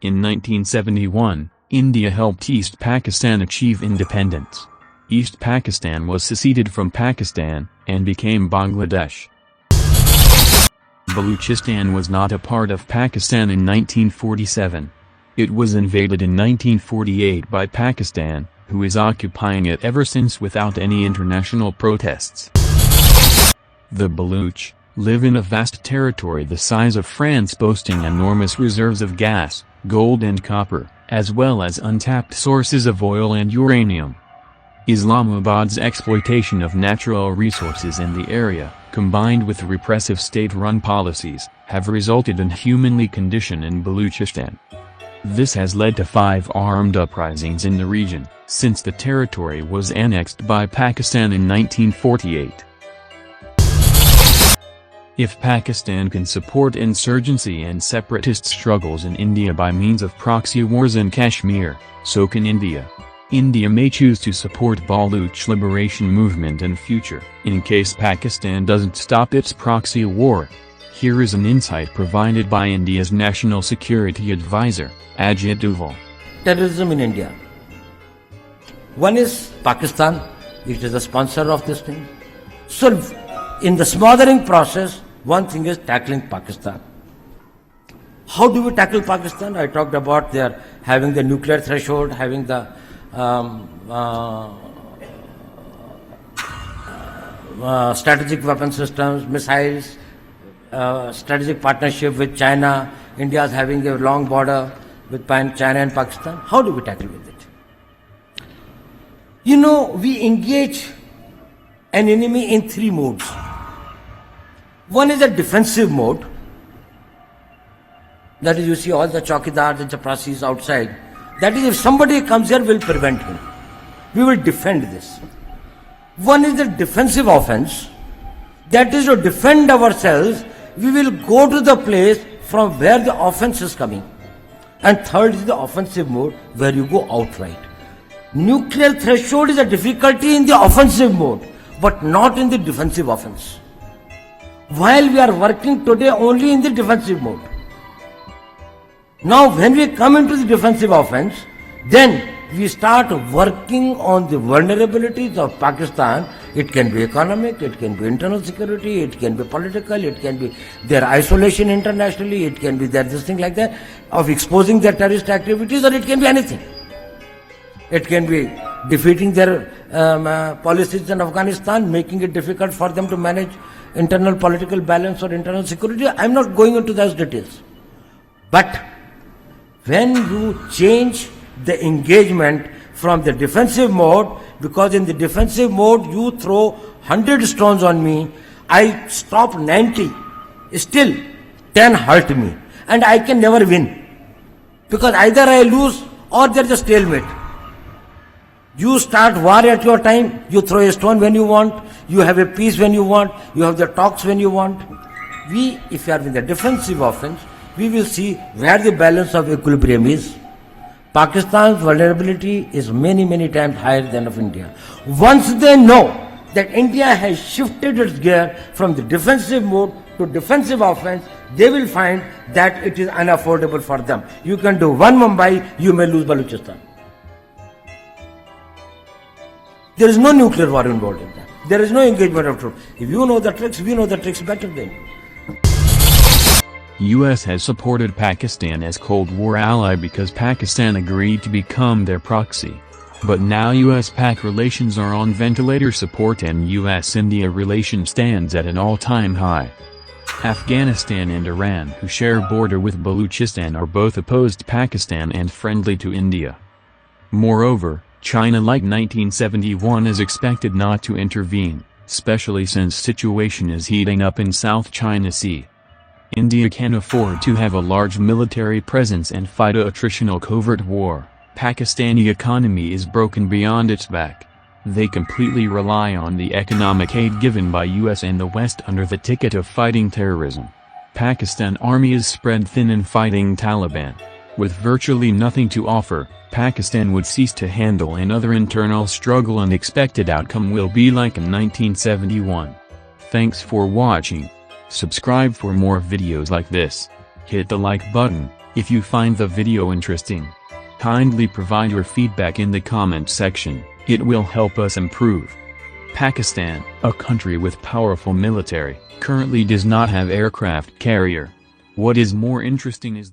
In 1971, India helped East Pakistan achieve independence. East Pakistan was seceded from Pakistan, and became Bangladesh. Balochistan was not a part of Pakistan in 1947. It was invaded in 1948 by Pakistan, who is occupying it ever since without any international protests. The Baluch live in a vast territory the size of France, boasting enormous reserves of gas, gold and copper, as well as untapped sources of oil and uranium. Islamabad's exploitation of natural resources in the area, combined with repressive state-run policies, have resulted in inhumanly condition in Balochistan. This has led to 5 armed uprisings in the region, since the territory was annexed by Pakistan in 1948. If Pakistan can support insurgency and separatist struggles in India by means of proxy wars in Kashmir, so can India. India may choose to support Baluch liberation movement in future, in case Pakistan doesn't stop its proxy war. Here is an insight provided by India's National Security Advisor, Ajit Doval. Terrorism in India. One is Pakistan, which is the sponsor of this thing. So, in the smothering process, one thing is tackling Pakistan. How do we tackle Pakistan? I talked about their having the nuclear threshold, having the strategic weapon systems, missiles, strategic partnership with China. India is having a long border with China and Pakistan. How do we tackle with it? You know, we engage an enemy in 3 modes. One is a defensive mode. That is, you see all the chowkidars and chaprasis outside. That is, if somebody comes here, we'll prevent him. We will defend this. One is the defensive offense. That is, to defend ourselves, we will go to the place from where the offense is coming. And third is the offensive mode, where you go outright. Nuclear threshold is a difficulty in the offensive mode, but not in the defensive offense. While we are working today only in the defensive mode. Now when we come into the defensive offense, then we start working on the vulnerabilities of Pakistan. It can be economic, it can be internal security, it can be political, it can be their isolation internationally, it can be their this thing like that, of exposing their terrorist activities, or it can be anything. It can be defeating their policies in Afghanistan, making it difficult for them to manage internal political balance or internal security. I am not going into those details. But when you change the engagement from the defensive mode, because in the defensive mode you throw 100 stones on me, I stop 90, still 10 hurt me, and I can never win. Because either I lose or there is a stalemate. You start war at your time, you throw a stone when you want, you have a peace when you want, you have the talks when you want. If you are in the defensive offense, we will see where the balance of equilibrium is. Pakistan's vulnerability is many, many times higher than of India. Once they know that India has shifted its gear from the defensive mode to defensive offense, they will find that it is unaffordable for them. You can do one Mumbai, you may lose Balochistan. There is no nuclear war involved in that. There is no engagement of troops. If you know the tricks, we know the tricks better than you. US has supported Pakistan as Cold War ally because Pakistan agreed to become their proxy. But now US-Pak relations are on ventilator support and US-India relation stands at an all-time high. Afghanistan and Iran, who share border with Balochistan, are both opposed to Pakistan and friendly to India. Moreover, China, like 1971, is expected not to intervene, especially since situation is heating up in South China Sea. India can afford to have a large military presence and fight a attritional covert war. Pakistani economy is broken beyond its back. They completely rely on the economic aid given by US and the West under the ticket of fighting terrorism. Pakistan army is spread thin in fighting Taliban. With virtually nothing to offer, Pakistan would cease to handle another internal struggle, and expected outcome will be like in 1971. Thanks for watching. Subscribe for more videos like this. Hit the like button. If you find the video interesting, kindly provide your feedback in the comment section, it will help us improve. Pakistan, a country with powerful military, currently does not have aircraft carrier. What is more interesting is that